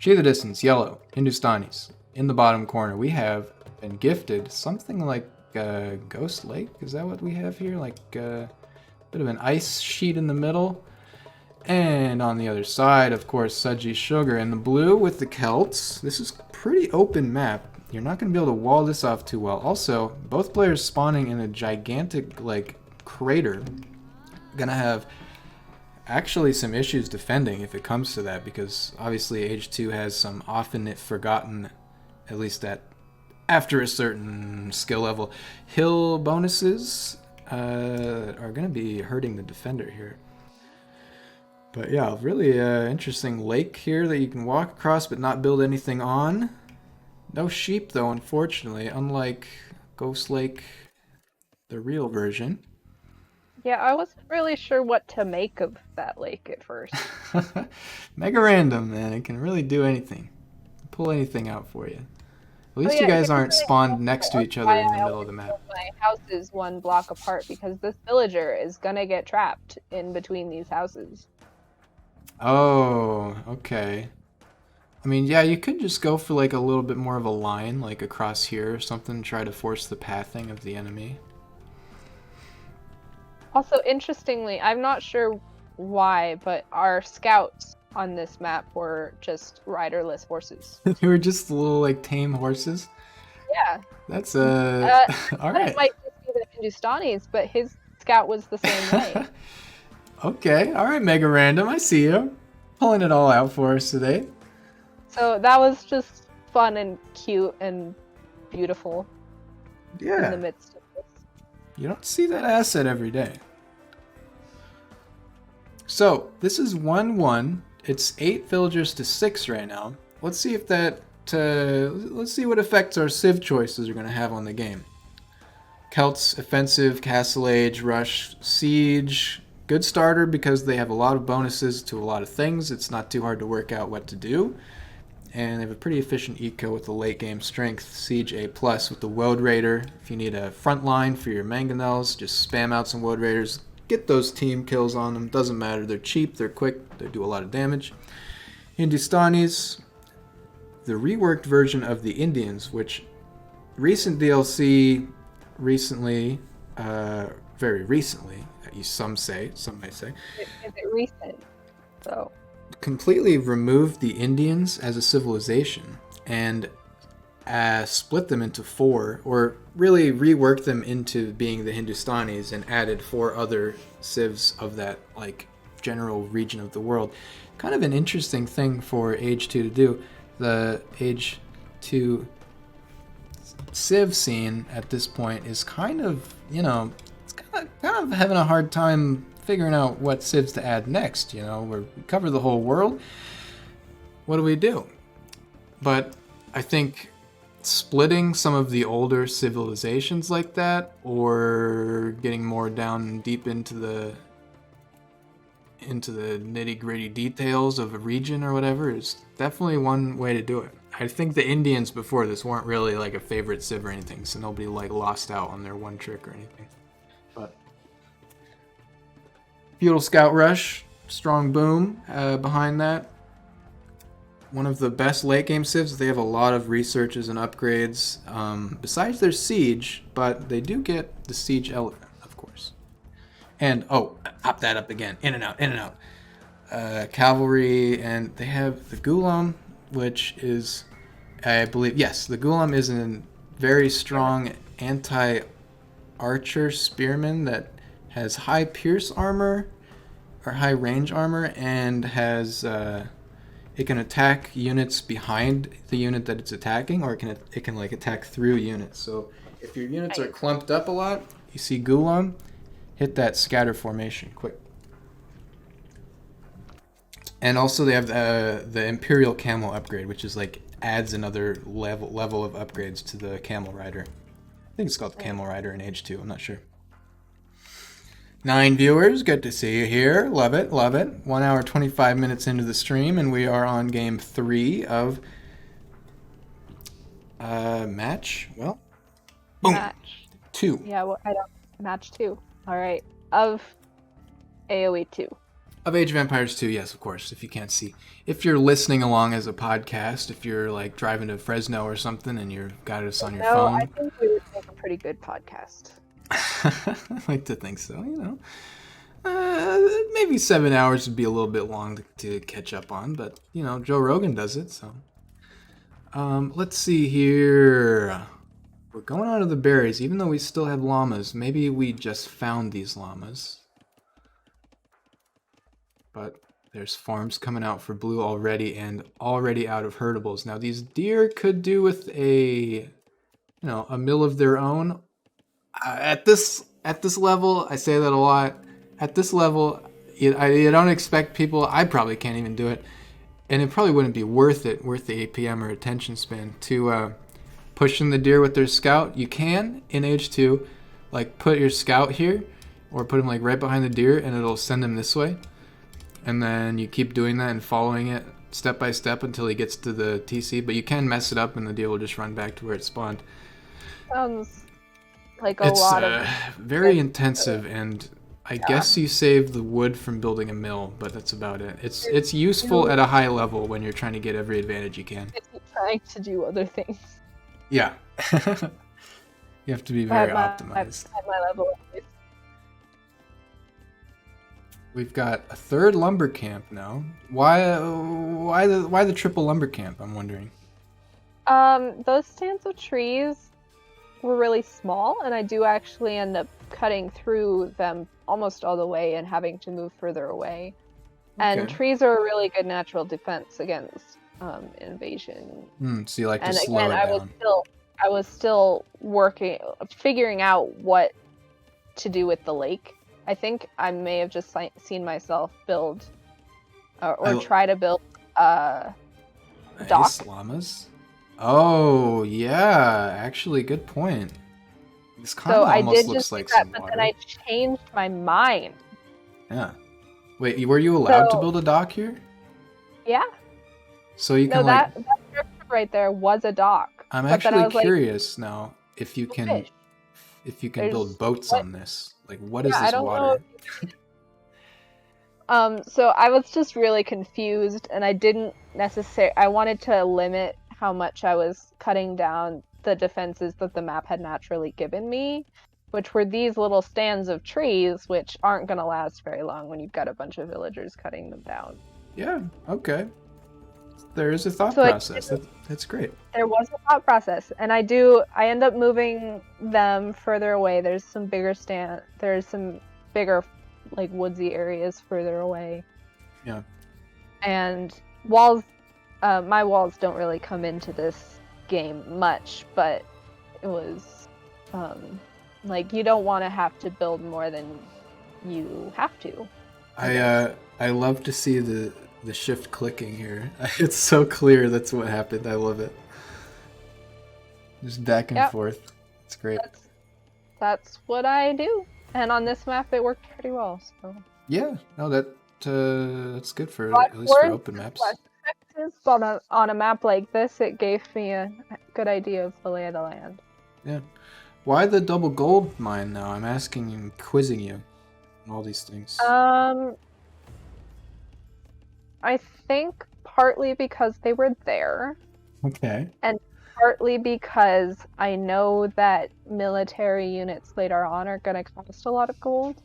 Sheer the distance, yellow, Hindustanis. In the bottom corner, we have been gifted something like Ghost Lake. Is that what we have here? Like a bit of an ice sheet in the middle. And on the other side, of course, Sudgy Sugar in the blue with the Celts. This is a pretty open map. You're not going to be able to wall this off too well. Also, both players spawning in a gigantic, like, crater. Gonna have actually some issues defending if it comes to that, because obviously Age 2 has some often forgotten, at least at after a certain skill level, hill bonuses are going to be hurting the defender here. But yeah, really interesting lake here that you can walk across but not build anything on. No sheep though, unfortunately, unlike Ghost Lake, the real version. Yeah, I wasn't really sure what to make of that lake at first. Mega random, man. It can really do anything. Pull anything out for you. At Oh least you yeah, guys here's aren't an spawned next to example of each other why in the I middle of always the map. build my houses one block apart, because this villager is gonna get trapped in between these houses. Oh, okay. I mean, yeah, you could just go for like a little bit more of a line, like across here or something, try to force the pathing of the enemy. Also, interestingly, I'm not sure why, but our scouts on this map were just riderless horses. They were just little like tame horses. Yeah. That's all But it right. might just be the Hindustanis, but his scout was the same way. Okay, all right, Mega Random, I see you. Pulling it all out for us today. So that was just fun and cute and beautiful in the Yeah, midst of this. you don't see that asset every day. So, this is 1-1. It's 8 villagers to 6 right now. Let's see if that, let's see what effects our civ choices are going to have on the game. Celts, offensive, castle age, rush, siege. Good starter because they have a lot of bonuses to a lot of things. It's not too hard to work out what to do. And they have a pretty efficient eco with the late game strength. Siege A+, with the Woad Raider. If you need a front line for your mangonels, just spam out some Woad Raiders. Get those team kills on them. Doesn't matter. They're cheap, they're quick, they do a lot of damage. Hindustanis, the reworked version of the Indians, which recent DLC recently, very recently, some may say, Is it recent? So completely removed the Indians as a civilization and split them into 4, or really reworked them into being the Hindustanis and added 4 other civs of that like general region of the world. Kind of an interesting thing for Age 2 to do. The Age 2 civ scene at this point is kind of, it's kind of having a hard time figuring out what civs to add next. We cover the whole world. What do we do? But I think splitting some of the older civilizations like that, or getting more down deep into the nitty-gritty details of a region or whatever, is definitely one way to do it. I think the Indians before this weren't really like a favorite civ or anything, so nobody like lost out on their one trick or anything. But Feudal Scout Rush, strong boom behind that. One of the best late game civs. They have a lot of researches and upgrades besides their siege, but they do get the siege elephant, of course. And hop that up again, in and out. Cavalry, and they have the Ghulam, which is, I believe, yes, the Ghulam is a very strong anti-archer spearman that has high pierce armor or high range armor, and has it can attack units behind the unit that it's attacking, or it can like attack through units. So if your units are clumped up a lot, you see Ghulam, hit that scatter formation quick. And also they have the Imperial Camel upgrade, which is like adds another level of upgrades to the Camel Rider. I think it's called the Camel Rider in Age 2, I'm not sure. 9 viewers, good to see you here. Love it, love it. 1 hour, 25 minutes into the stream, and we are on game 3 of match. Well, boom. match 2. Yeah, well, I don't match 2. All right, of AOE 2. Of Age of Empires 2, yes, of course, if you can't see. If you're listening along as a podcast, if you're like driving to Fresno or something and you've got us on your No, I phone. think we would make a pretty good podcast. I like to think so, you know. Maybe 7 hours would be a little bit long to catch up on, but, you know, Joe Rogan does it, so. Let's see here. We're going out of the berries, even though we still have llamas. Maybe we just found these llamas. But there's farms coming out for blue already and already out of herdables. Now these deer could do with a mill of their own. At this level, I say that a lot. At this level, you don't expect people. I probably can't even do it, and it probably wouldn't be worth the APM or attention span to pushing the deer with their scout. You can in Age 2, like put your scout here, or put him like right behind the deer, and it'll send him this way. And then you keep doing that and following it step by step until he gets to the TC. But you can mess it up and the deer will just run back to where it spawned. Sounds like a lot of... very intensive, and I guess you save the wood from building a mill, but that's about it. It's useful at a high level when you're trying to get every advantage you can. It's trying to do other things. Yeah. You have to be very optimized. At my level, at least. We've got a third lumber camp now. Why the triple lumber camp, I'm wondering. Those stands of trees were really small, and I do actually end up cutting through them almost all the way and having to move further away. And Okay. trees are a really good natural defense against invasion. So you like to And slow again, it down. I was still figuring out what to do with the lake. I think I may have just seen myself build try to build dock. Nice, llamas. Oh yeah, actually, good point. This kind So of I almost did looks just like do that, some but water. then I changed my mind. Yeah. Wait, were you allowed to So- build a dock here? Yeah. So you No, can like. that structure right there was a dock. I'm but then I actually was like, curious now if you can fish. build There's- boats what- on this. Like, what is Yeah, I this don't know water? So I was just really confused, and I didn't necessarily. I wanted to limit how much I was cutting down the defenses that the map had naturally given me, which were these little stands of trees, which aren't going to last very long when you've got a bunch of villagers cutting them down. Yeah. Okay. There is a thought So I process. That's great. There was a thought process, and I end up moving them further away. There's some bigger like woodsy areas further away. Yeah. And walls, my walls don't really come into this game much, but it was like you don't want to have to build more than you have to. I love to see the shift clicking here. It's so clear that's what happened. I love it. Just back and Yep. forth. It's great. That's what I do. And on this map, it worked pretty well. So. Yeah. No, that's good for But at least for words open maps. less effective, but on a map like this, it gave me a good idea of the lay of the land. Yeah. Why the double gold mine now? I'm asking and quizzing you on all these things. I think partly because they were there, Okay. partly because I know that military units later on are going to cost a lot of gold.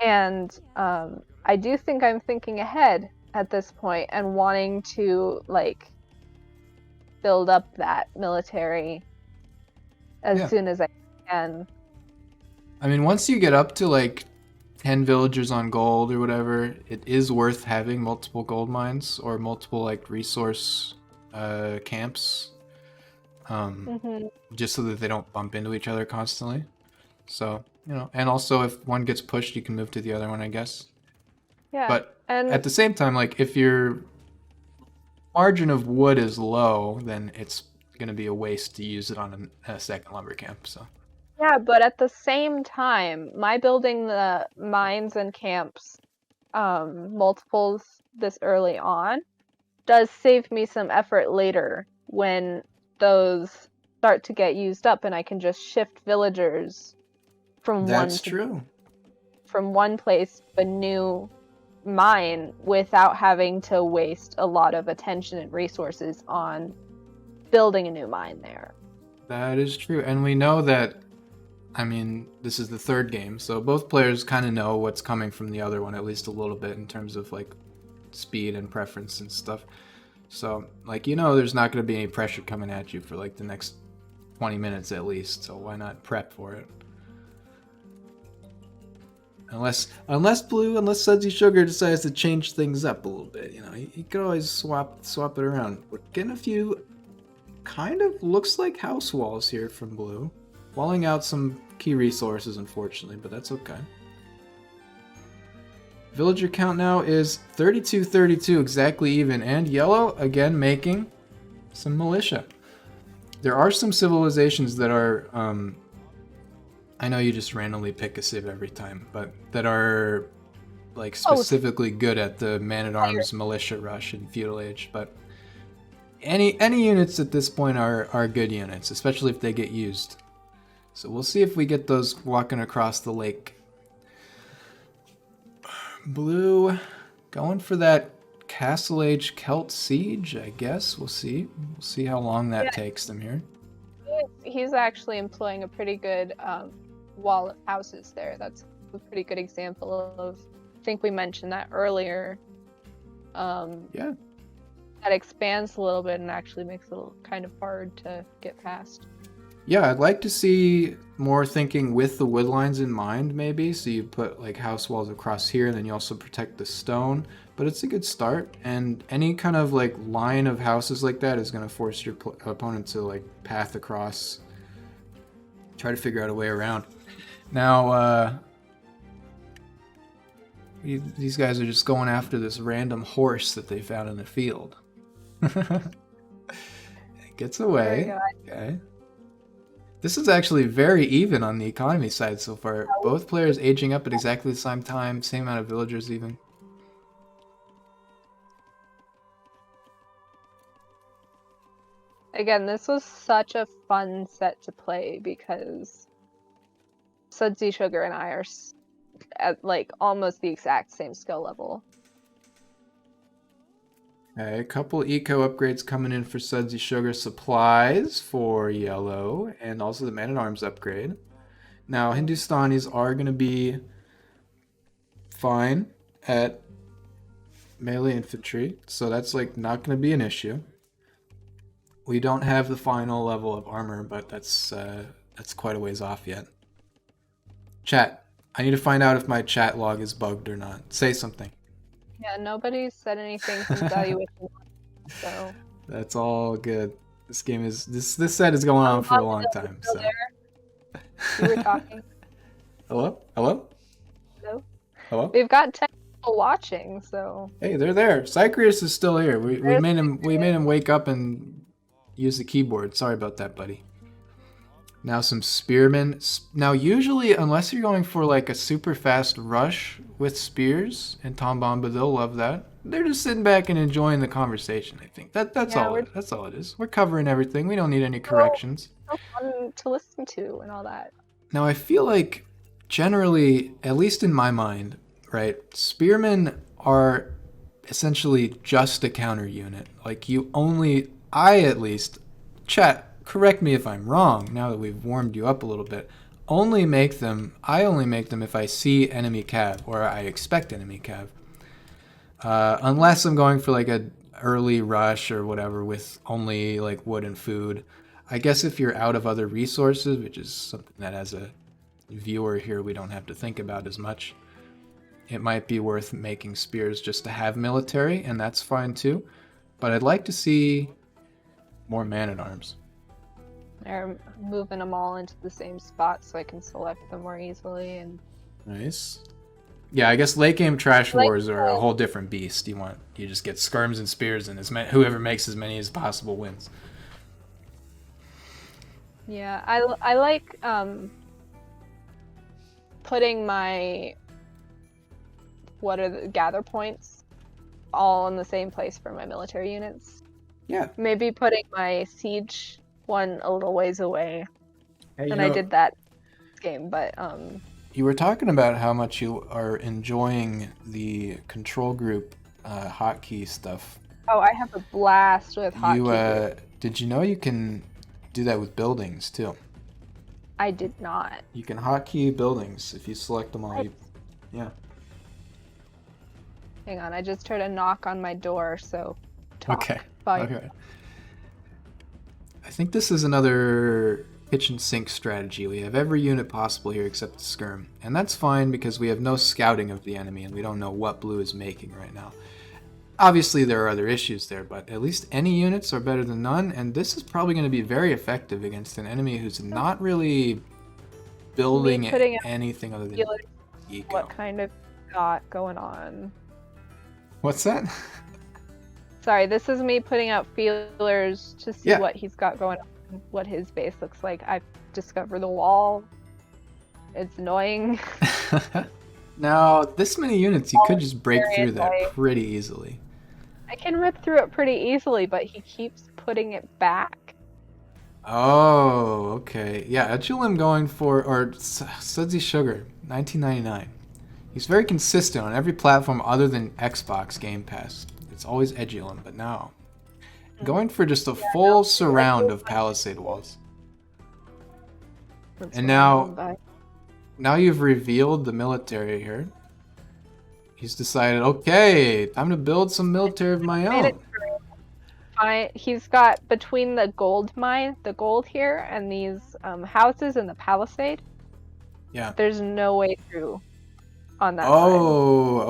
And I do think I'm thinking ahead at this point and wanting to like build up that military as soon as I can. I mean, once you get up to like 10 villagers on gold or whatever, it is worth having multiple gold mines or multiple like resource camps, just so that they don't bump into each other constantly. So, you know, and also if one gets pushed, you can move to the other one, I guess. Yeah. But and at the same time, like if your margin of wood is low, then it's going to be a waste to use it on a second lumber camp. So. yeah, but at the same time, my building the mines and camps multiples this early on does save me some effort later when those start to get used up and I can just shift villagers from That's true. from one place to a new mine without having to waste a lot of attention and resources on building a new mine there. That is true. And we know that, I mean, this is the third game, so both players kind of know what's coming from the other one, at least a little bit, in terms of, like, speed and preference and stuff. So, like, you know there's not going to be any pressure coming at you for, like, the next 20 minutes at least, so why not prep for it? Unless Sudsy Sugar decides to change things up a little bit, you know, he could always swap it around. We're getting a few kind of looks like house walls here from Blue. Walling out some key resources, unfortunately, but that's okay. Villager count now is 32, exactly even, and Yellow, again, making some militia. There are some civilizations that are, I know you just randomly pick a civ every time, but that are, like, specifically good at the man-at-arms militia rush in Feudal Age, but any units at this point are good units, especially if they get used. So we'll see if we get those walking across the lake. Blue, going for that Castle Age Celt Siege, I guess. We'll see. We'll see how long that takes them here. He's actually employing a pretty good wall of houses there. That's a pretty good example of, I think we mentioned that earlier. Yeah. That expands a little bit and actually makes it kind of hard to get past. Yeah, I'd like to see more thinking with the wood lines in mind, maybe. So you put, like, house walls across here, and then you also protect the stone. But it's a good start, and any kind of, like, line of houses like that is going to force your opponent to, like, path across. Try to figure out a way around. Now, these guys are just going after this random horse that they found in the field. It gets away. Okay. This is actually very even on the economy side so far. Both players aging up at exactly the same time, same amount of villagers even. Again, this was such a fun set to play because Sudsy Sugar and I are at, like, almost the exact same skill level. Okay, a couple eco upgrades coming in for Sudsy Sugar, supplies for Yellow, and also the Man-at-Arms upgrade. Now, Hindustanis are going to be fine at melee infantry, so that's, like, not going to be an issue. We don't have the final level of armor, but that's quite a ways off yet. Chat, I need to find out if my chat log is bugged or not. Say something. Yeah, nobody's said anything since evaluation, so that's all good. This game is this set is going on for a long time. So you were talking. Hello? Hello? Hello? Hello? We've got 10 people watching, so hey, they're there. Cycrius is still here. We made him wake up and use the keyboard. Sorry about that, buddy. Now some spearmen. Now usually, unless you're going for, like, a super fast rush with spears and Tom Bomba, they'll love that. They're just sitting back and enjoying the conversation, I think. That's all it is. We're covering everything. We don't need any corrections. So fun to listen to and all that. Now I feel like generally, at least in my mind, right, spearmen are essentially just a counter unit. Like, I at least, chat, correct me if I'm wrong, now that we've warmed you up a little bit, I only make them if I see enemy cav, or I expect enemy cav. Unless I'm going for, like, a early rush or whatever with only, like, wood and food. I guess if you're out of other resources, which is something that as a viewer here we don't have to think about as much, it might be worth making spears just to have military, and that's fine too. But I'd like to see more man-at-arms. They're moving them all into the same spot so I can select them more easily. And nice. Yeah, I guess late game trash wars are a whole different beast. You just get skirms and spears, and whoever makes as many as possible wins. Yeah, I like putting my gather points all in the same place for my military units. Yeah. Maybe putting my siege one a little ways away. Hey, and I did that game, but You were talking about how much you are enjoying the control group hotkey stuff. Oh, I have a blast with You hotkey. did you know you can do that with buildings too? I did not. You can hotkey buildings if you select them all. Yeah. Hang on, I just heard a knock on my door, so talk. Okay. Bye. Okay. I think this is another kitchen sink strategy. We have every unit possible here except the skirm. And that's fine because we have no scouting of the enemy and we don't know what blue is making right now. Obviously there are other issues there, but at least any units are better than none, and this is probably going to be very effective against an enemy who's not really building anything other than eco. What kind of got going on? What's that? Sorry, this is me putting out feelers to see what he's got going on, what his base looks like. I've discovered the wall. It's annoying. Now, this many units, you could just break through that pretty easily. I can rip through it pretty easily, but he keeps putting it back. Oh, okay. Yeah, Edulim going for, or Sudsy Sugar, 1999. He's very consistent on every platform other than Xbox Game Pass. It's always Edulim, but now going for just a full surround of palisade walls. And now you've revealed the military here. He's decided, okay, time to build some military of my own. He's got between the gold mine, the gold here, and these houses in the palisade. Yeah. There's no way through on that side.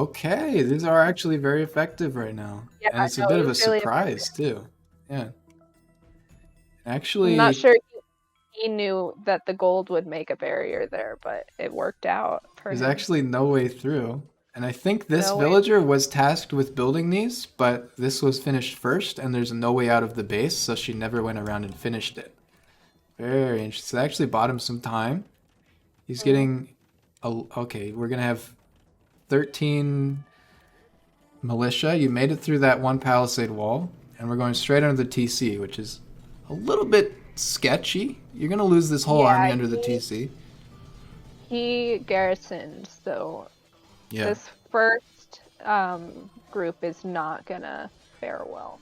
Okay. These are actually very effective right now. Yeah, and it's a bit of a surprise, too. Yeah. Actually, I'm not sure he knew that the gold would make a barrier there, but it worked out for him. There's actually no way through. And I think this villager was tasked with building these, but this was finished first, and there's no way out of the base, so she never went around and finished it. Very interesting. So I actually bought him some time. He's getting... Okay, we're going to have 13 militia. You made it through that one palisade wall, and we're going straight under the TC, which is a little bit sketchy. You're going to lose this whole army under the TC. He garrisoned, so... Yeah. This first group is not gonna fare well.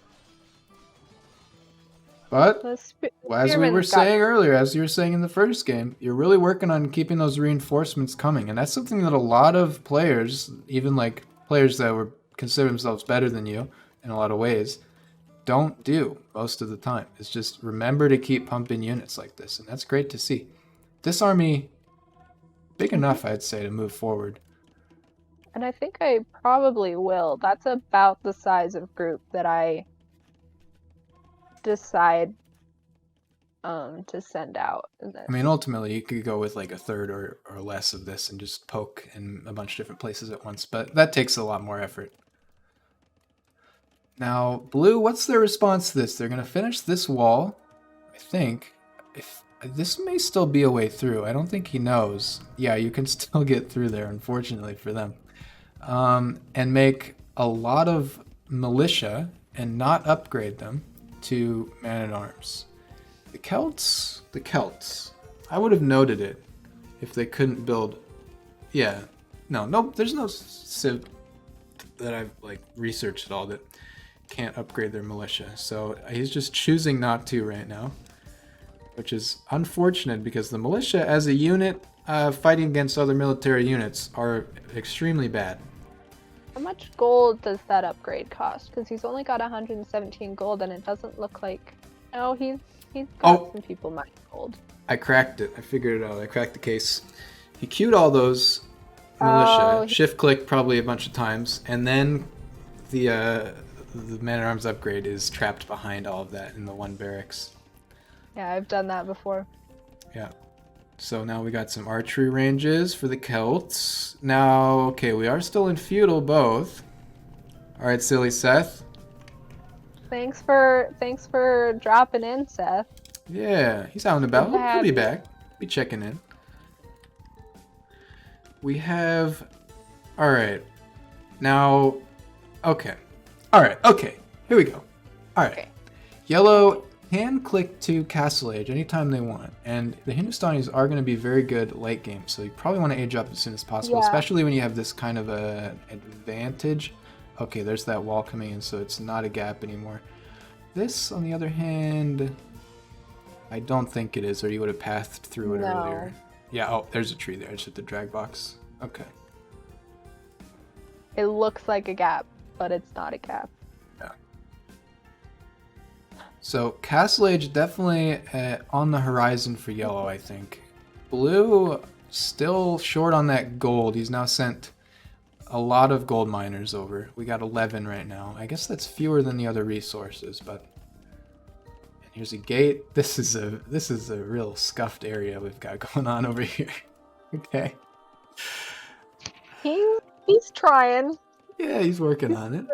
But as we were saying earlier, as you were saying in the first game, you're really working on keeping those reinforcements coming, and that's something that a lot of players, even like players that would consider themselves better than you in a lot of ways, don't do most of the time. It's just remember to keep pumping units like this, and that's great to see. This army, big enough, I'd say, to move forward. And I think I probably will. That's about the size of group that I decide to send out. I mean, ultimately, you could go with like a third or less of this and just poke in a bunch of different places at once, but that takes a lot more effort. Now, Blue, what's their response to this? They're going to finish this wall, I think. If this may still be a way through. I don't think he knows. Yeah, you can still get through there, unfortunately for them. And make a lot of militia and not upgrade them to man-at-arms. The Celts, I would have noted it if they couldn't build. Yeah, no, there's no civ that I've like researched at all that can't upgrade their militia. So he's just choosing not to right now, which is unfortunate because the militia as a unit fighting against other military units are extremely bad. How much gold does that upgrade cost? Because he's only got 117 gold, and it doesn't look like... Oh, he's got some people mining gold. I cracked it. I figured it out. I cracked the case. He queued all those militia. Shift-click probably a bunch of times, and then the man-at-arms upgrade is trapped behind all of that in the one barracks. Yeah, I've done that before. Yeah. So now we got some archery ranges for the Celts. Now, okay, we are still in feudal both. All right, silly Seth. Thanks for dropping in, Seth. Yeah, he's out and about. He'll be back. Be checking in. We have... All right. Now, okay. All right, okay. Here we go. All right. Okay. Yellow can click to Castle Age anytime they want, and the Hindustanis are going to be very good late game, so you probably want to age up as soon as possible, Yeah. especially when you have this kind of a advantage. Okay, there's that wall coming in, so it's not a gap anymore. This, on the other hand, I don't think it is, or you would have passed through it No. earlier. Yeah, oh, there's a tree there. It's at the drag box. Okay. It looks like a gap, but it's not a gap. So Castle Age definitely on the horizon for yellow, I think. Blue still short on that gold. He's now sent a lot of gold miners over. We got 11 right now. I guess that's fewer than the other resources, but and here's a gate. This is a real scuffed area we've got going on over here. Okay. He's trying. Yeah, he's working on it.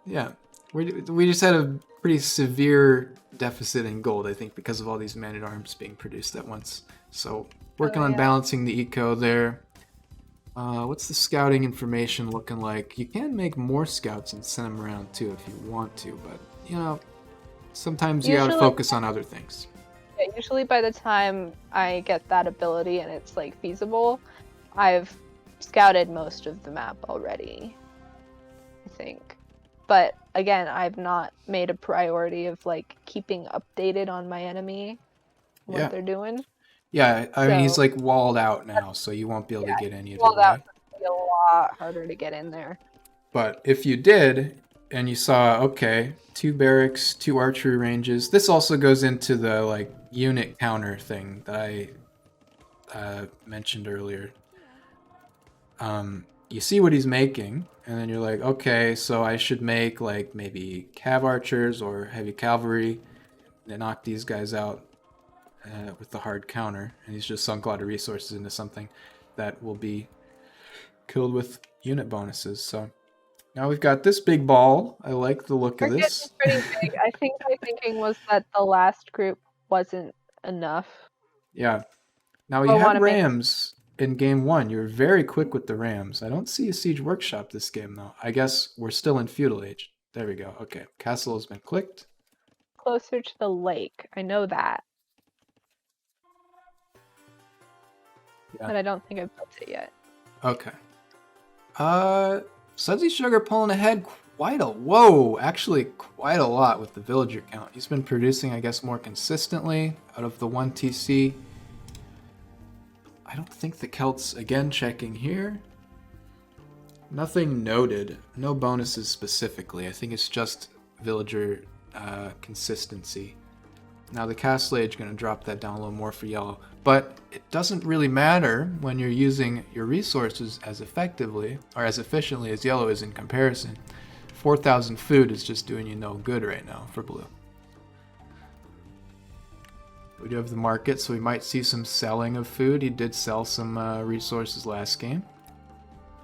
Yeah. We just had a pretty severe deficit in gold, I think, because of all these man-at-arms being produced at once. So working on balancing the eco there. What's the scouting information looking like? You can make more scouts and send them around too if you want to, but you know, sometimes you gotta focus on other things. Yeah, usually by the time I get that ability and it's like feasible, I've scouted most of the map already, I think. But again, I've not made a priority of like keeping updated on my enemy, what they're doing. Yeah, I mean he's like walled out now, so you won't be able to get any of it. Walled out, it'll be a lot harder to get in there. But if you did, and you saw, okay, 2 barracks, 2 archery ranges, this also goes into the like unit counter thing that I mentioned earlier. You see what he's making, and then you're like, okay, so I should make like maybe cav archers or heavy cavalry that knock these guys out with the hard counter, and he's just sunk a lot of resources into something that will be killed with unit bonuses. So now we've got this big ball. I like the look of this. Pretty big. I think my thinking was that the last group wasn't enough. Yeah. Now you had Rams in game 1. You were very quick with the Rams. I don't see a Siege Workshop this game, though. I guess we're still in Feudal Age. There we go. Okay. Castle has been clicked. Closer to the lake. I know that. Yeah. But I don't think I've built it yet. Okay. Sudsy Sugar pulling ahead quite a lot with the villager count. He's been producing, I guess, more consistently out of the 1 TC. I don't think the Celts, again, checking here. Nothing noted. No bonuses specifically. I think it's just villager consistency. Now the Castle Age is going to drop that down a little more for yellow. But it doesn't really matter when you're using your resources as effectively or as efficiently as yellow is in comparison. 4,000 food is just doing you no good right now for blue. We do have the market, so we might see some selling of food. He did sell some resources last game.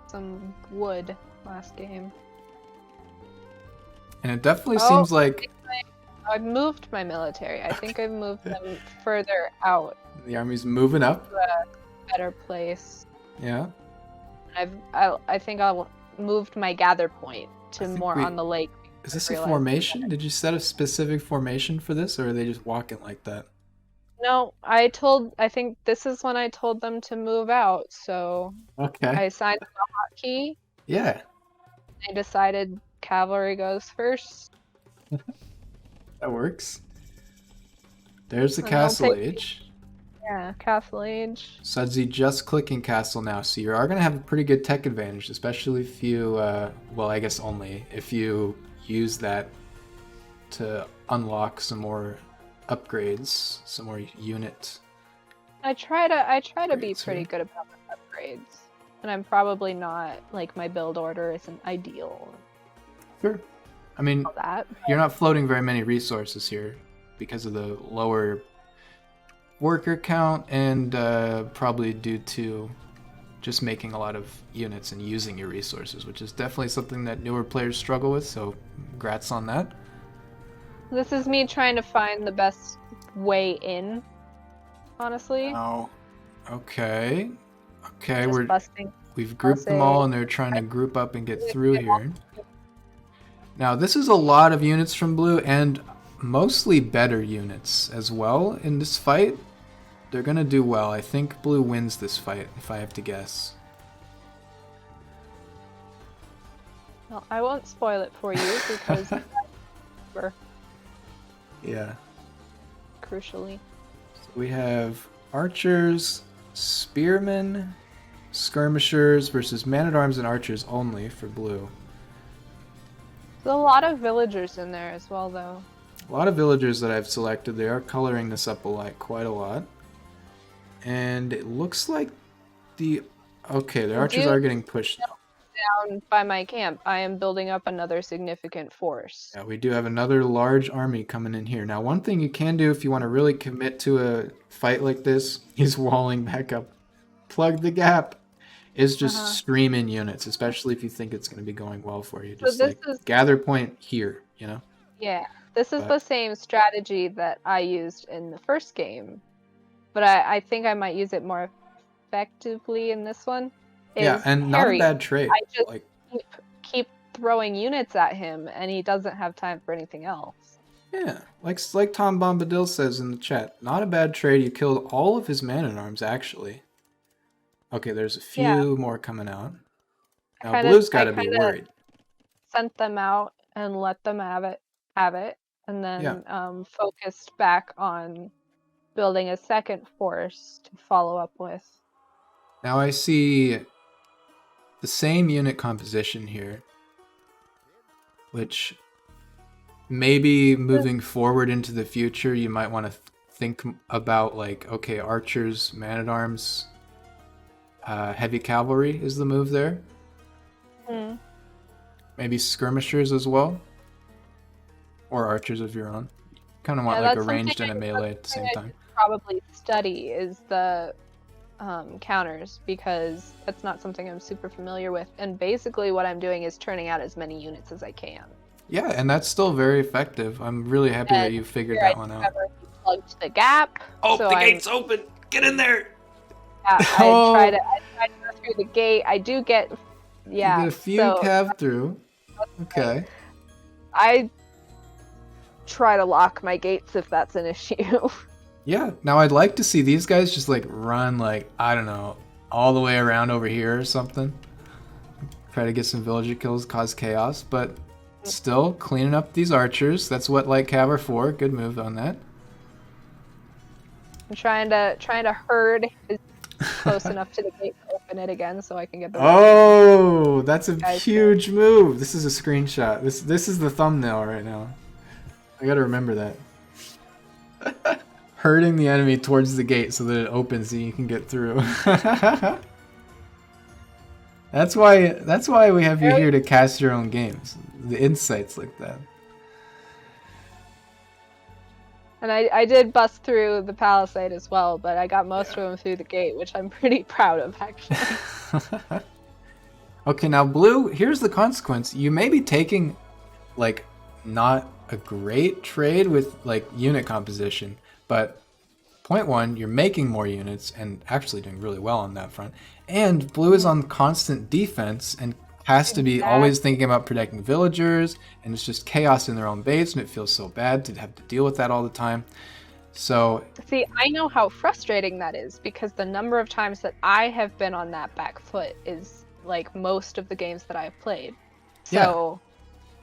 Some wood last game. And it definitely seems like... I've moved my military. I think I've moved them further out. The army's moving up. To a better place. Yeah. I think I'll moved my gather point to more on the lake. Is this a formation? Did you set a specific formation for this, or are they just walking like that? No, I think this is when I told them to move out, so okay. I assigned them a hotkey. Yeah. I decided cavalry goes first. That works. There's the Castle Age. Yeah, Castle Age. Sudsy just clicking Castle now, so you are going to have a pretty good tech advantage, especially if you, well, I guess only if you use that to unlock some more upgrades, some more unit. I try to be pretty good about the upgrades, and I'm probably not, like, my build order isn't ideal. Sure. I mean, you're not floating very many resources here because of the lower worker count and probably due to just making a lot of units and using your resources, which is definitely something that newer players struggle with, so congrats on that. This is me trying to find the best way in, honestly. Oh, okay. Okay, we've grouped them all and they're trying to group up and get through here. Now, this is a lot of units from blue, and mostly better units as well in this fight. They're gonna do well. I think blue wins this fight, if I have to guess. Well, I won't spoil it for you because we're Yeah. crucially. So we have archers, spearmen, skirmishers versus man-at-arms and archers only for blue. There's a lot of villagers in there as well, though. A lot of villagers that I've selected. They are coloring this up quite a lot. And it looks like the archers are getting pushed down by my camp. I am building up another significant force. Yeah, we do have another large army coming in here. Now, one thing you can do if you want to really commit to a fight like this is walling back up. Plug the gap. Is just stream in units, especially if you think it's going to be going well for you. Just gather point here, you know? Yeah, this is the same strategy that I used in the first game, but I think I might use it more effectively in this one. Yeah, and not a bad trade. I just keep throwing units at him, and he doesn't have time for anything else. Yeah, like Tom Bombadil says in the chat, not a bad trade. You killed all of his man-at-arms, actually. Okay, there's a few more coming out. Now blue's got to be worried. Sent them out and let them have it, and then focused back on building a second force to follow up with. Now I see the same unit composition here, which maybe moving forward into the future, you might want to think about like, okay, archers, man-at-arms, heavy cavalry is the move there. Maybe skirmishers as well, or archers of your own. Kind of want like a ranged and a melee at the same time. Probably study is the counters, because that's not something I'm super familiar with. And basically, what I'm doing is turning out as many units as I can. Yeah, and that's still very effective. I'm really happy that you figured that one out. Plugged the gap. Oh, so the gate's open! Get in there! I try to go through the gate. I do get, You get a few cav through. Okay. I try to lock my gates if that's an issue. Yeah. Now I'd like to see these guys just like run like, I don't know, all the way around over here or something. Try to get some villager kills, cause chaos, but still cleaning up these archers. That's what light cav are for. Good move on that. I'm trying to herd his close enough to the gate to open it again so I can get the that's a huge move. This is a screenshot. This is the thumbnail right now. I gotta remember that. Herding the enemy towards the gate so that it opens and you can get through. That's why we have you here to cast your own games. The insights like that. And I did bust through the palisade as well, but I got most of them through the gate, which I'm pretty proud of, actually. Okay, now blue, here's the consequence. You may be taking, like, not a great trade with, like, unit composition, but point one, you're making more units and actually doing really well on that front. And blue is on constant defense and has to be always thinking about protecting villagers, and it's just chaos in their own base, and it feels so bad to have to deal with that all the time. So see, I know how frustrating that is, because the number of times that I have been on that back foot is like most of the games that I've played. So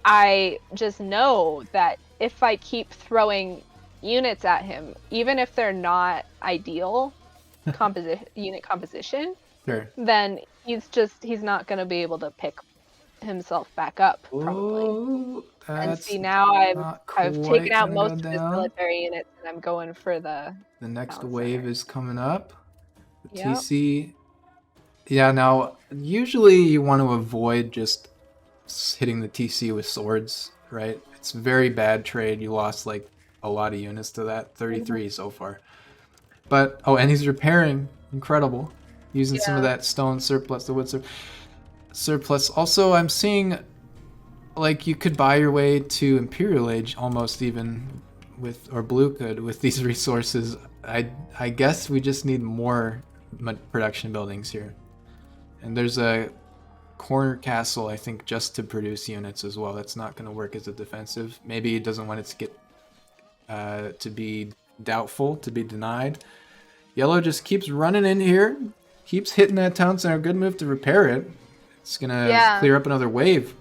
I just know that if I keep throwing units at him, even if they're not ideal unit composition, then he's not going to be able to pick himself back up, probably. And see, now I've taken out most of his military units, and I'm going for the next wave is coming up. The TC. Yeah, now usually you want to avoid just hitting the TC with swords, right? It's a very bad trade. You lost like a lot of units to that, 33 so far. But and he's repairing, incredible. Using some of that stone surplus, the wood surplus. Also, I'm seeing, like, you could buy your way to Imperial Age almost even with, or blue could, with these resources. I guess we just need more production buildings here. And there's a corner castle, I think, just to produce units as well. That's not going to work as a defensive. Maybe it doesn't want it to get to be doubtful, to be denied. Yellow just keeps running in here, keeps hitting that town center. Good move to repair it. It's gonna clear up another wave.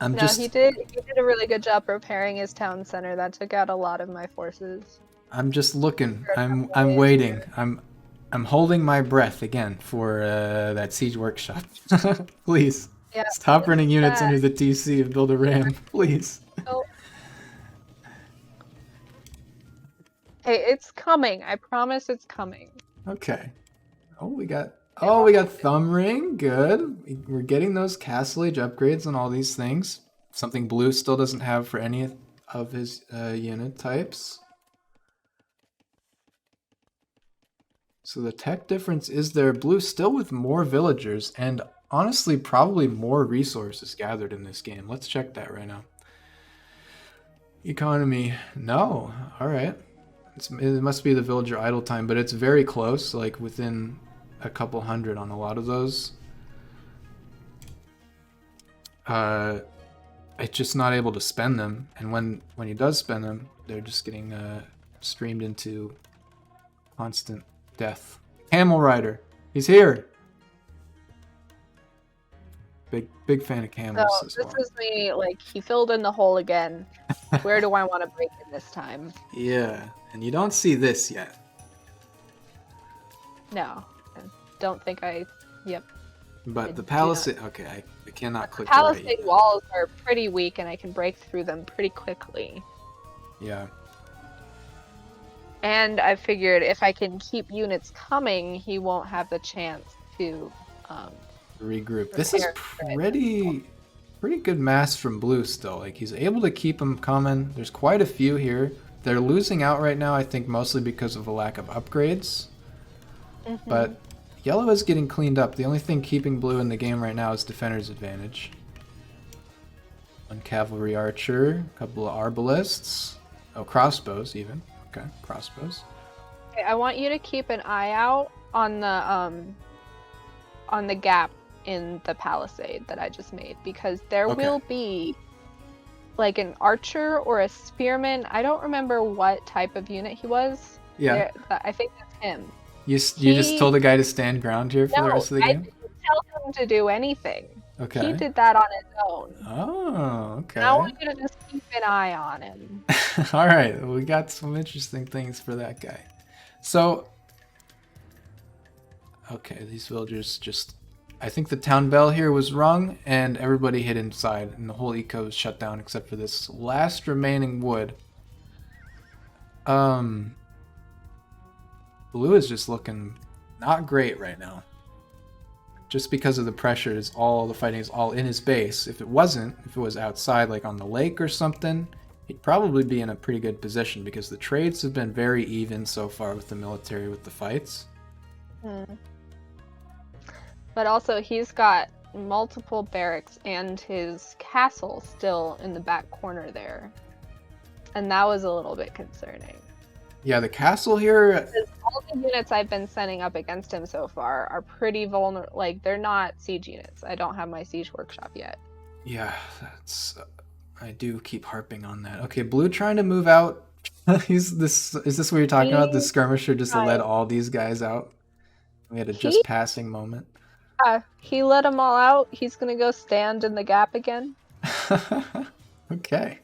He did a really good job repairing his town center. That took out a lot of my forces. I'm just looking. I'm waiting. I'm holding my breath again for that siege workshop. Please. Yeah, stop running units under the TC and build a ram, please. Oh. Hey, it's coming. I promise it's coming. Okay. Oh, we got Thumb Ring. Good. We're getting those Castle Age upgrades on all these things. Something Blue still doesn't have for any of his unit types. So the tech difference is there. Blue still with more villagers and honestly probably more resources gathered in this game. Let's check that right now. Economy. No. All right. It must be the villager idle time, but it's very close, like within a couple hundred on a lot of those. It's just not able to spend them, and when he does spend them, they're just getting streamed into constant death. Camel Rider, he's here. Big fan of camels. So this is me, like, he filled in the hole again. Where do I want to break in this time? Yeah, and you don't see this yet. No, don't think I. Yep. But the palisade. Okay, I cannot click. The palisade walls are pretty weak, and I can break through them pretty quickly. Yeah. And I figured if I can keep units coming, he won't have the chance to regroup. This is pretty good mass from Blue still. Like, he's able to keep them coming. There's quite a few here. They're losing out right now, I think, mostly because of a lack of upgrades. Mm-hmm. But Yellow is getting cleaned up. The only thing keeping Blue in the game right now is Defender's Advantage. One Cavalry Archer, a couple of Arbalists. Oh, crossbows even. Okay, crossbows. Okay, I want you to keep an eye out on the gap in the palisade that I just made, because there will be like an archer or a spearman. I don't remember what type of unit he was. Yeah. I think that's him. You just told the guy to stand ground here for the rest of the game? I didn't tell him to do anything. Okay. He did that on his own. Oh, okay. And I want you to just keep an eye on him. All right, we got some interesting things for that guy. So, okay, these villagers just... I think the town bell here was rung, and everybody hid inside, and the whole eco was shut down except for this last remaining wood. Blue is just looking not great right now. Just because of the pressure, the fighting is all in his base. If it was outside, like on the lake or something, he'd probably be in a pretty good position because the trades have been very even so far with the military with the fights. But also, he's got multiple barracks and his castle still in the back corner there. And that was a little bit concerning. Yeah, the castle here... Because all the units I've been sending up against him so far are pretty vulnerable. Like, they're not siege units. I don't have my siege workshop yet. Yeah, that's... I do keep harping on that. Okay, Blue trying to move out. Is this what you're talking about? The skirmisher just led all these guys out? We had a just passing moment. He let them all out. He's gonna go stand in the gap again. Okay.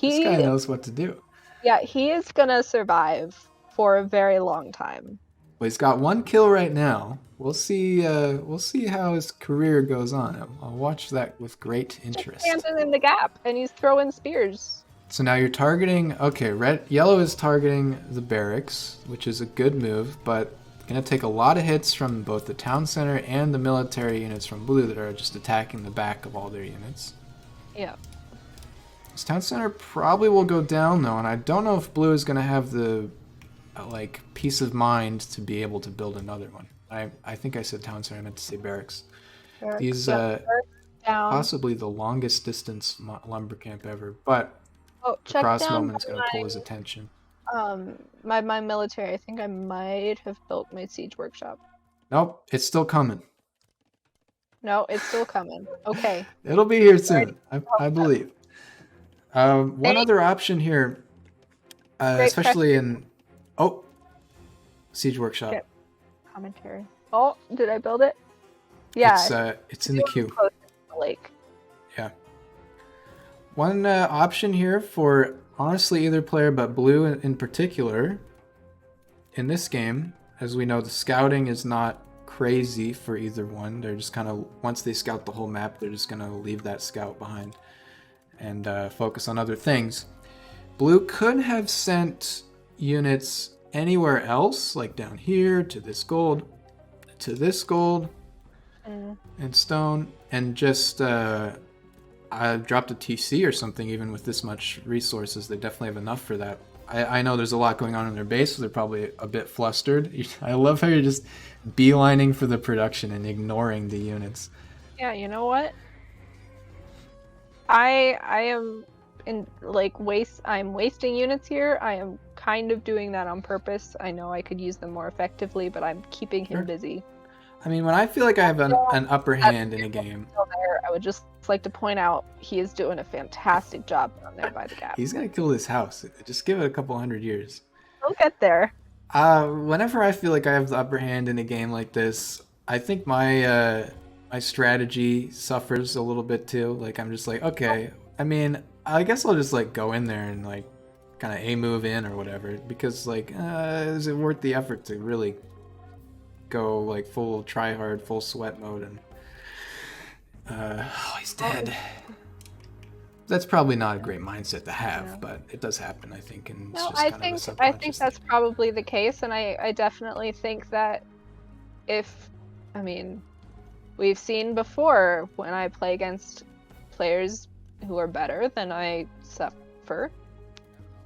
This guy knows what to do. Yeah, he is gonna survive for a very long time. Well, he's got one kill right now. We'll see how his career goes on. I'll watch that with great interest. He's standing in the gap, and he's throwing spears. So now you're targeting... Okay, yellow is targeting the barracks, which is a good move, but gonna take a lot of hits from both the town center and the military units from Blue that are just attacking the back of all their units. Yeah. This town center probably will go down though, and I don't know if Blue is gonna have the peace of mind to be able to build another one. I think I said town center. I meant to say barracks. These possibly the longest distance lumber camp ever, but the crossbowman's gonna pull his attention. My military. I think I might have built my siege workshop. Nope, it's still coming. No, it's still coming. Okay. It'll be here soon. I believe. One Hey, other option here, great especially question. in oh, Siege Workshop. Get commentary. Oh, did I build it? Yeah, It's I in do the want to queue. be close to the lake. Yeah. One option here for honestly either player, but blue in particular, in this game, as we know, the scouting is not crazy for either one. They're just kind of, once they scout the whole map, they're just going to leave that scout behind and focus on other things. Blue could have sent units anywhere else, like down here to this gold, and stone, and just I dropped a TC or something. Even with this much resources, they definitely have enough for that. I know there's a lot going on in their base, so they're probably a bit flustered. I love how you're just beelining for the production and ignoring the units. Yeah, you know what? I am I'm wasting units here. I am kind of doing that on purpose. I know I could use them more effectively, but I'm keeping him Sure. busy. I mean, when I feel like I have an upper hand in a game, There, I would just like to point out he is doing a fantastic job down there by the gap. he's gonna kill this house. Just give it a couple hundred years. We'll get there. Whenever I feel like I have the upper hand in a game like this, I think my strategy suffers a little bit too. Like I'm just like, okay, I mean, I guess I'll just like go in there and like kind of a move in or whatever because like, is it worth the effort to really go like full try hard, full sweat mode and oh, he's dead. That's probably not a great mindset to have, Yeah. but it does happen, I think, and it's No, just I kind of a think subconscious that's thing. probably the case, and I definitely think that I mean, we've seen before when I play against players who are better than I suffer.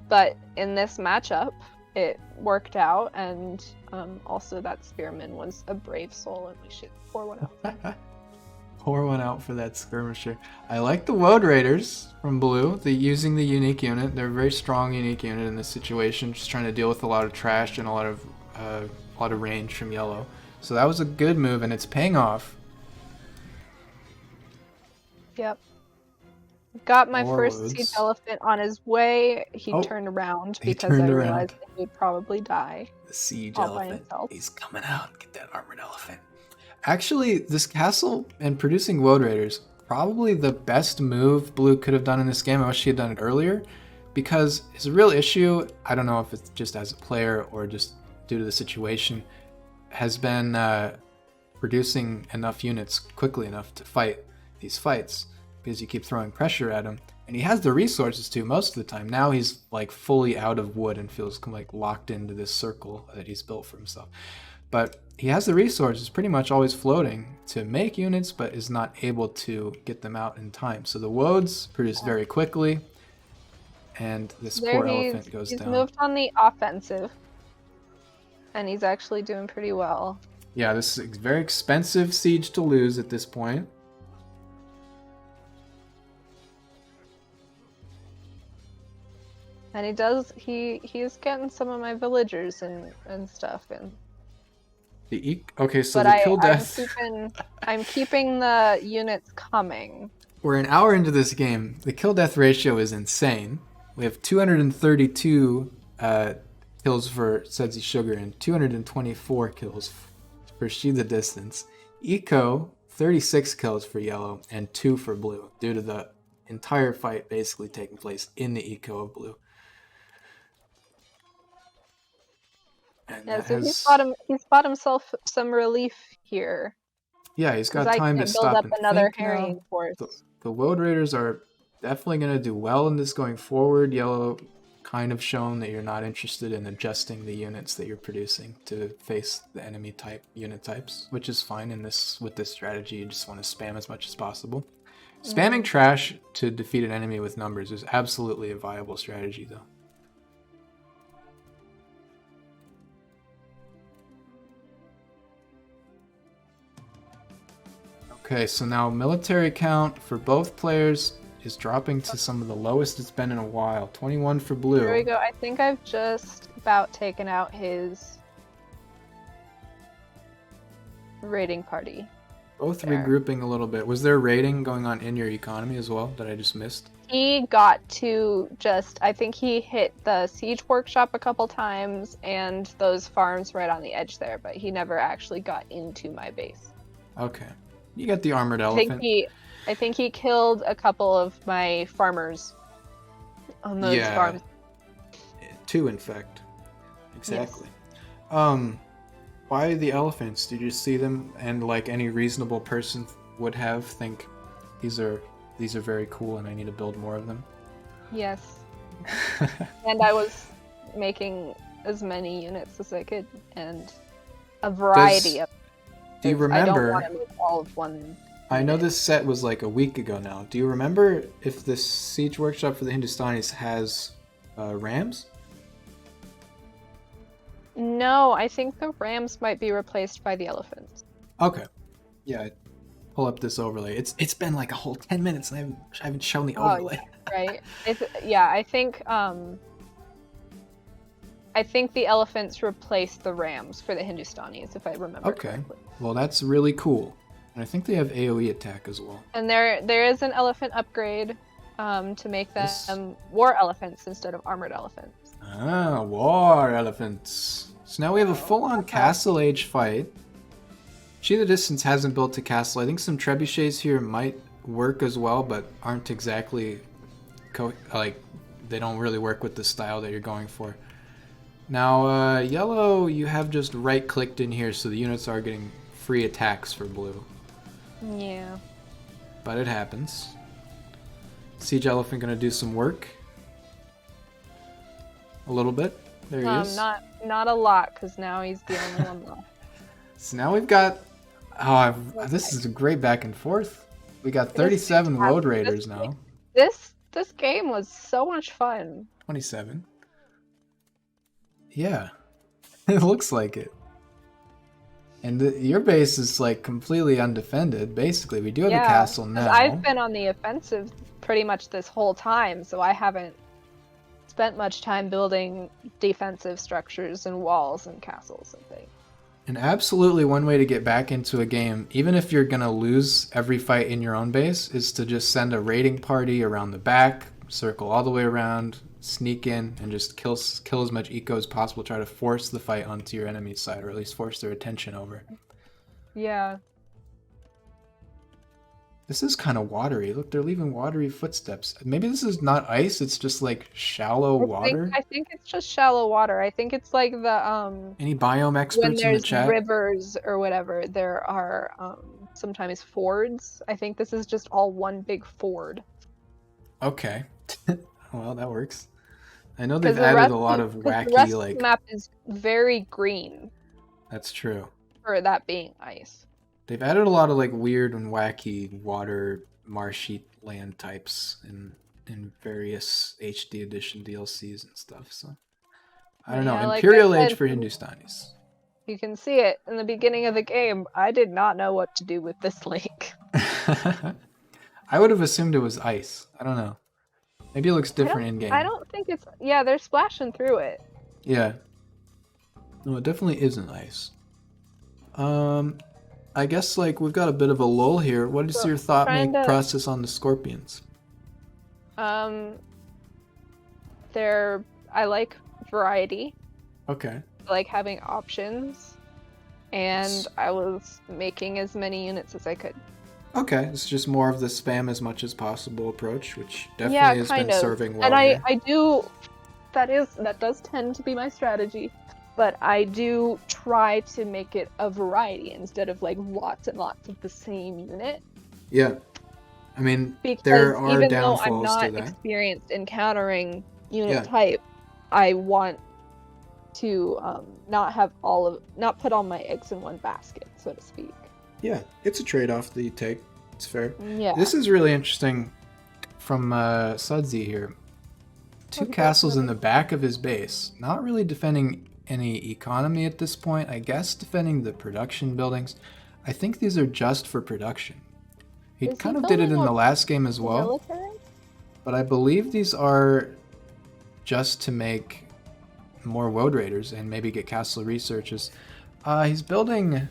But in this matchup, it worked out, and also that Spearman was a brave soul, and we should pour one out. Pour one out for that skirmisher. I like the Woad Raiders from Blue. Using the unique unit. They're a very strong unique unit in this situation. Just trying to deal with a lot of trash and a lot of range from Yellow. So that was a good move, and it's paying off. Yep. Got my More first Woods. siege elephant on his way. He Oh, turned around he because turned I around. realized that he'd probably die. The siege All by elephant. himself. He's coming out. Get that armored elephant. Actually, this castle and producing Woad Raiders, probably the best move Blue could have done in this game. I wish he had done it earlier, because his real issue, I don't know if it's just as a player or just due to the situation, has been producing enough units quickly enough to fight these fights, because you keep throwing pressure at him. And he has the resources to most of the time. Now he's like fully out of wood and feels like locked into this circle that he's built for himself. But he has the resources pretty much always floating to make units, but is not able to get them out in time. So the Woads produce very quickly, and this poor elephant goes he's down. moved on the offensive, and he's actually doing pretty well. Yeah, this is a very expensive siege to lose at this point. And he's getting some of my villagers and stuff, and Okay, so but the kill death. I'm keeping the units coming. We're an hour into this game. The kill death ratio is insane. We have 232 kills for Sudsy Sugar and 224 kills for She the Distance. Eco, 36 kills for Yellow and 2 for Blue, due to the entire fight basically taking place in the Eco of Blue. And Yeah, so he's bought himself some relief here. Yeah, he's got time to stop build up and another think harrying now. force. The Woad Raiders are definitely going to do well in this going forward. Yellow kind of shown that you're not interested in adjusting the units that you're producing to face the enemy type unit types, which is fine in this with this strategy. You just want to spam as much as possible. Spamming trash to defeat an enemy with numbers is absolutely a viable strategy, though. Okay, so now military count for both players is dropping to some of the lowest it's been in a while. 21 for Blue. There we go. I think I've just about taken out his raiding party. Both there. regrouping a little bit. Was there a raiding going on in your economy as well that I just missed? He got to I think he hit the siege workshop a couple times and those farms right on the edge there, but he never actually got into my base. Okay. You got the armored I elephant. think he killed a couple of my farmers on those farms. 2 in fact. Exactly. Yes. Why the elephants? Did you see them and like any reasonable person would have think these are very cool and I need to build more of them? Yes. And I was making as many units as I could and a variety of. Do you remember? I don't want to make all of one. I know this set was like a week ago now. Do you remember if the siege workshop for the Hindustanis has rams? No, I think the rams might be replaced by the elephants. Okay. Yeah, pull up this overlay. It's been like a whole 10 minutes and I haven't shown the overlay. Right. I think the elephants replaced the rams for the Hindustanis, if I remember correctly. Well, that's really cool. And I think they have AoE attack as well. And there is an elephant upgrade to make them war elephants instead of armored elephants. Ah, war elephants. So now we have a full-on castle age fight. She the Distance hasn't built a castle. I think some trebuchets here might work as well, but aren't exactly they don't really work with the style that you're going for. Now, yellow, you have just right-clicked in here, so the units are getting free attacks for blue. Yeah. But it happens. Siege Elephant gonna do some work. A little bit. There he is. Not a lot, because now he's the only one left. So now we've got... this is a great back and forth. We got 37 Road Raiders now. This game was so much fun. 27. Yeah. It looks like it. And your base is like completely undefended, basically. We do have a castle now. I've been on the offensive pretty much this whole time, so I haven't spent much time building defensive structures and walls and castles and things. And absolutely one way to get back into a game, even if you're going to lose every fight in your own base, is to just send a raiding party around the back, circle all the way around, sneak in, and just kill as much eco as possible. Try to force the fight onto your enemy's side, or at least force their attention over. Yeah. This is kind of watery. Look, they're leaving watery footsteps. Maybe this is not ice, it's just like shallow water? I think it's just shallow water. I think it's like the Any biome experts in the chat? When there's rivers or whatever, there are sometimes fords. I think this is just all one big ford. Okay. Well, that works. I know they've added a lot of wacky, the rest of the map is very green. That's true. For that being ice. They've added a lot of like weird and wacky water marshy land types in various HD edition DLCs and stuff. So I don't know. Imperial Age for Hindustanis. You can see it in the beginning of the game. I did not know what to do with this lake. I would have assumed it was ice. I don't know. Maybe it looks different in game. I don't think it's. Yeah, they're splashing through it. Yeah. No, it definitely isn't ice. I guess like we've got a bit of a lull here. What is your thought process on the Scorpions? I like variety. Okay. I like having options, and I was making as many units as I could. Okay, it's just more of the spam as much as possible approach, which definitely has been serving well. And I do. That does tend to be my strategy. But I do try to make it a variety instead of like lots and lots of the same unit. Yeah. I mean, because there are even downfalls though I'm not to that. experienced in countering unit type, I want to not put all my eggs in one basket, so to speak. Yeah, it's a trade-off that you take. It's fair. Yeah. This is really interesting from Sudsy here. 2 castles in the back of his base, not really defending any economy at this point. I guess defending the production buildings. I think these are just for production. He kind of did it in the last game as well. Military? But I believe these are just to make more Road Raiders and maybe get castle researches. He's building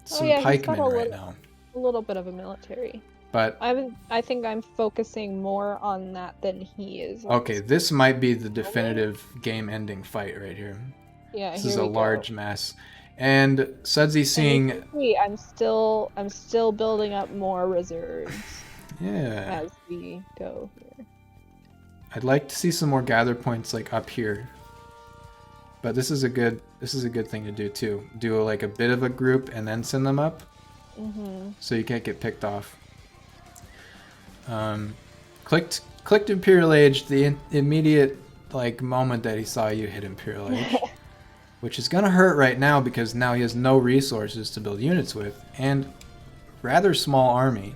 some he's got pikemen right now. a little bit of a military. But I think I'm focusing more on that than he is. Okay, this might be the definitive game-ending fight right here. Yeah, this is a large mass, and Sudsy seeing. I'm still building up more reserves. Yeah. As we go here. I'd like to see some more gather points like up here. But this is a good thing to do too. Do like a bit of a group and then send them up. So you can't get picked off. Clicked Imperial Age. The immediate like moment that he saw you hit Imperial Age, which is gonna hurt right now because now he has no resources to build units with and rather small army.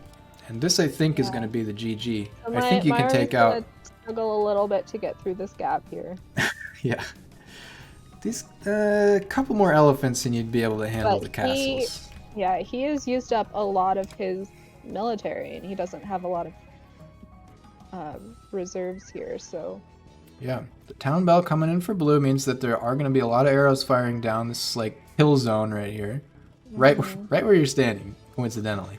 And this I think is gonna be the GG. So I think you can take out. Struggle a little bit to get through this gap here. Yeah. These couple more elephants and you'd be able to handle the castles. He has used up a lot of his military and he doesn't have a lot of reserves here, so. Yeah, the town bell coming in for blue means that there are going to be a lot of arrows firing down this like hill zone right here, right where you're standing, coincidentally.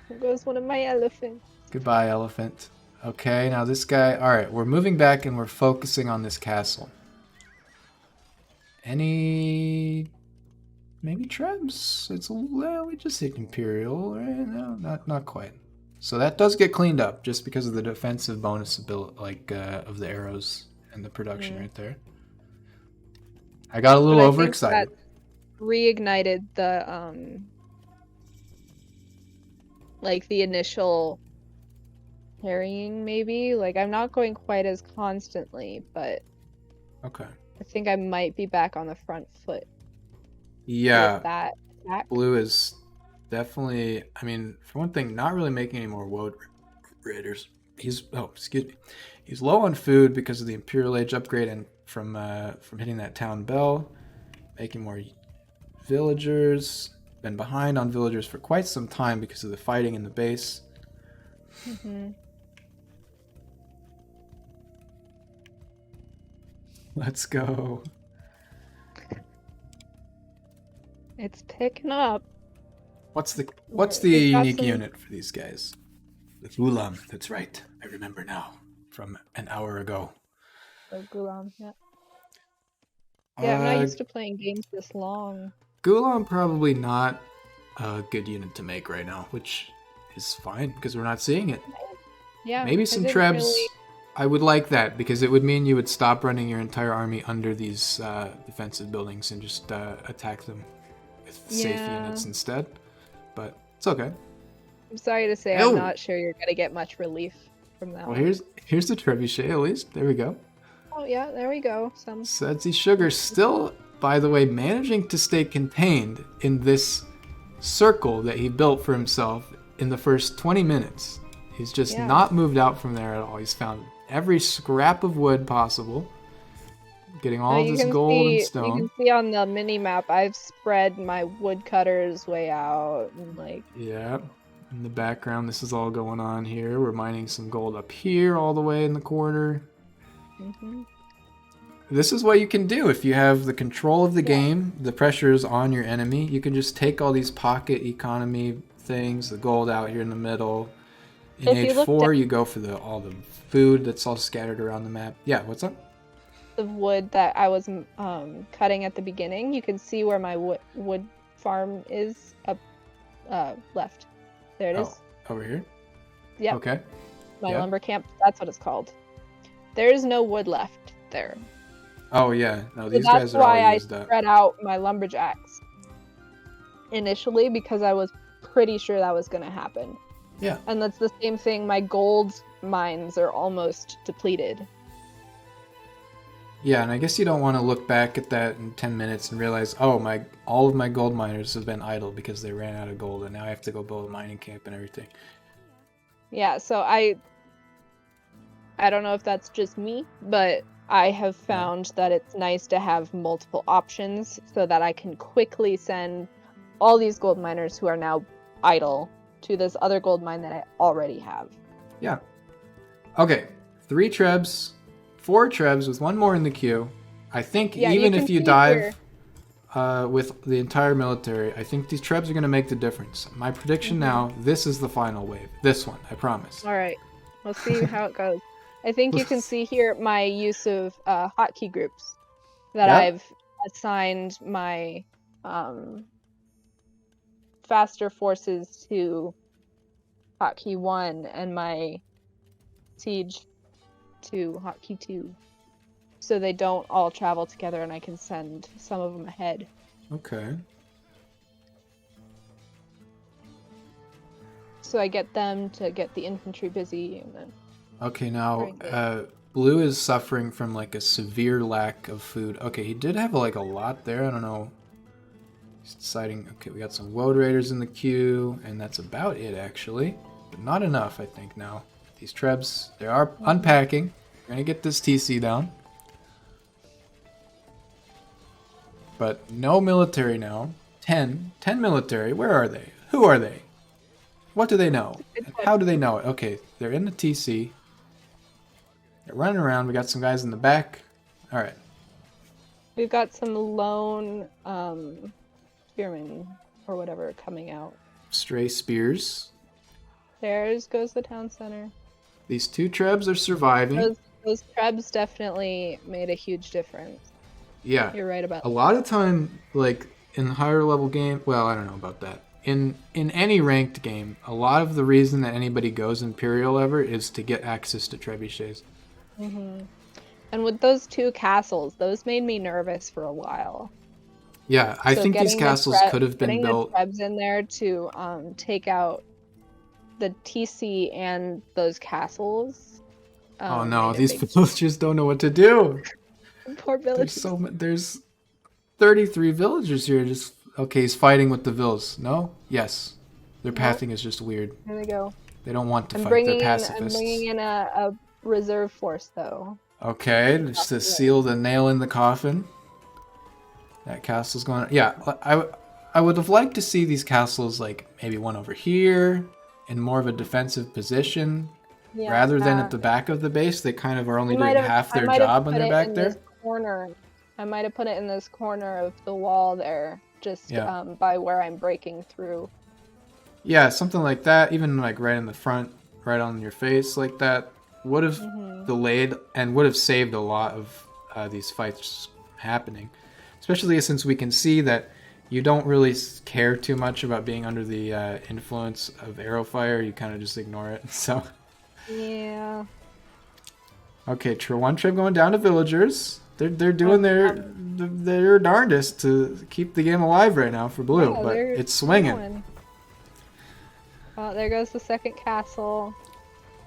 There goes one of my elephants. Goodbye, elephant. Okay, now this guy. All right, we're moving back and we're focusing on this castle. Maybe Trebs? We just hit Imperial, right? No, not quite. So that does get cleaned up just because of the defensive bonus ability, of the arrows and the production right there. I got a little overexcited. That reignited the the initial harrying, maybe. Like I'm not going quite as constantly, but okay. I think I might be back on the front foot. Yeah, that blue is definitely. I mean, for one thing, not really making any more woad raiders. He's low on food because of the Imperial Age upgrade and from hitting that town bell, making more villagers. Been behind on villagers for quite some time because of the fighting in the base. Let's go. It's picking up. What's the unique unit for these guys? The Gulam. That's right. I remember now from an hour ago. The Gulam, yeah. Yeah, I'm not used to playing games this long. Gulam probably not a good unit to make right now, which is fine because we're not seeing it. Yeah. Maybe some Trebs. I would like that because it would mean you would stop running your entire army under these defensive buildings and just attack them with safe units instead. But it's okay. I'm sorry to say, I'm not sure you're gonna get much relief from that. Well, here's the trebuchet at least. There we go. Oh yeah, there we go. Sudsy Sugar still, by the way, managing to stay contained in this circle that he built for himself in the first 20 minutes. He's just not moved out from there at all. He's found every scrap of wood possible, getting all of this gold and stone. You can see on the mini map, I've spread my woodcutters way out and Yeah, in the background, this is all going on here. We're mining some gold up here, all the way in the corner. This is what you can do if you have the control of the game. The pressure is on your enemy. You can just take all these pocket economy things, the gold out here in the middle. In Age 4, you go for all the food that's all scattered around the map. Yeah, what's up? The wood that I was cutting at the beginning, you can see where my wood farm is up left. There it is. Over here? Yeah. Okay. My lumber camp, that's what it's called. There is no wood left there. Oh, yeah. No, these guys are all used up. That's why I spread out my lumberjacks initially, because I was pretty sure that was going to happen. Yeah. And that's the same thing. My gold mines are almost depleted. Yeah, and I guess you don't want to look back at that in 10 minutes and realize, oh, all of my gold miners have been idle because they ran out of gold, and now I have to go build a mining camp and everything. Yeah, so I don't know if that's just me, but I have found that it's nice to have multiple options so that I can quickly send all these gold miners who are now idle to this other gold mine that I already have. Yeah. Okay, 3 Trebs, 4 Trebs with 1 more in the queue. I think even if you dive with the entire military. I think these Trebs are going to make the difference. My prediction now, this is the final wave. This one, I promise. All right. We'll see how it goes. I think you can see here my use of hotkey groups that I've assigned my faster forces to hotkey 1 and my siege to hotkey 2. So they don't all travel together and I can send some of them ahead. Okay. So I get them to get the infantry busy and then... Okay, now, Blue is suffering from, like, a severe lack of food. Okay, he did have, like, a lot there. I don't know. He's deciding... Okay, we got some Woad Raiders in the queue, and that's about it, actually. But not enough, I think, now. These Trebs, they are unpacking. We're going to get this TC down. But no military now. 10 military. Where are they? Who are they? What do they know? And how do they know it? Okay, they're in the TC. They're running around. We got some guys in the back. All right. We've got some lone spearmen or whatever coming out. Stray spears. There goes the town center. These two Trebs are surviving. Those Trebs definitely made a huge difference. Yeah. You're right about that. A lot of time, like, in higher level game, well, I don't know about that. In any ranked game, a lot of the reason that anybody goes Imperial ever is to get access to trebuchets. Mm-hmm. And with those two castles, those made me nervous for a while. Yeah, I think these castles could have been built. Getting the Trebs in there to take out the TC and those castles. Oh no, these villagers don't know what to do. Poor villagers. There's 33 villagers here. Just okay, he's fighting with the vills. No? Yes. Their pathing is just weird. There they go. They don't want to fight. They're pacifists. I'm bringing in a reserve force, though. Okay, just to seal the nail in the coffin. That castle's going... Yeah, I would have liked to see these castles, like, maybe one over here, in more of a defensive position, rather than at the back of the base. They kind of are only doing half their job when they're back there. I might have put it in this corner of the wall there, just by where I'm breaking through. Yeah, something like that. Even like right in the front, right on your face like that, would have delayed and would have saved a lot of these fights happening. Especially since we can see that you don't really care too much about being under the influence of arrow fire. You kind of just ignore it. So. Yeah. Okay, one trip going down to villagers. They're doing their darndest to keep the game alive right now for Blue, but it's swinging. Well, there goes the second castle,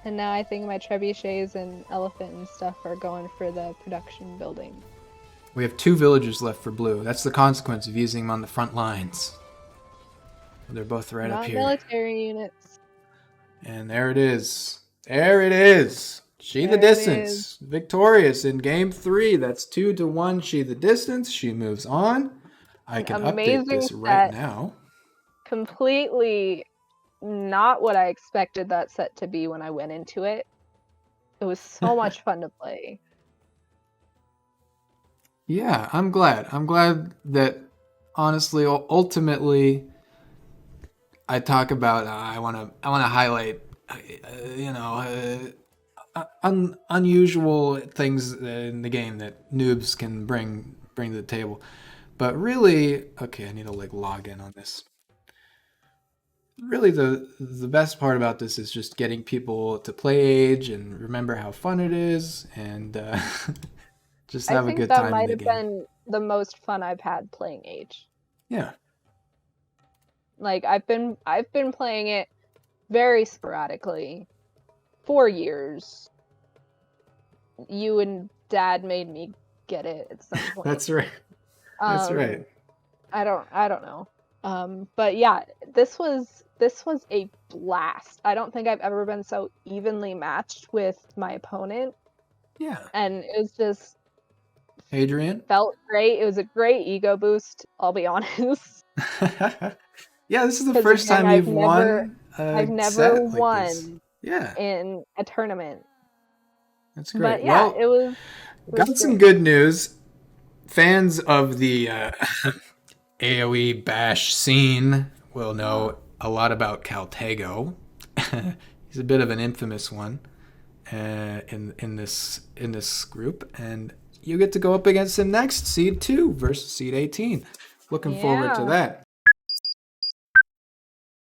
and now I think my trebuchets and elephant and stuff are going for the production building. We have 2 villagers left for Blue. That's the consequence of using them on the front lines. They're both right up here. Not military units. And there it is. There it is. She the distance. Victorious in game 3. That's 2-1. She the distance. She moves on. I can update this right now. Completely not what I expected that set to be when I went into it. It was so much fun to play. Yeah, I'm glad. I'm glad that, honestly, ultimately, I talk about I want to highlight, unusual things in the game that noobs can bring to the table. But really, okay, I need to log in on this. Really, the best part about this is just getting people to play Age and remember how fun it is, and just have a good time in the game. I think that might have been the most fun I've had playing Age. Yeah. Like I've been playing it very sporadically for years. You and Dad made me get it at some point. That's right. That's right. I don't know. But yeah, this was a blast. I don't think I've ever been so evenly matched with my opponent. Yeah. And it was just Adrian? Felt great. It was a great ego boost, I'll be honest. Yeah, this is the first time you've won. I've never won in a tournament. That's great. But yeah, it was got some good news. Fans of the AoE bash scene will know a lot about Caltago. He's a bit of an infamous one in this group, and you get to go up against him next, Seed 2 versus Seed 18. Looking forward to that.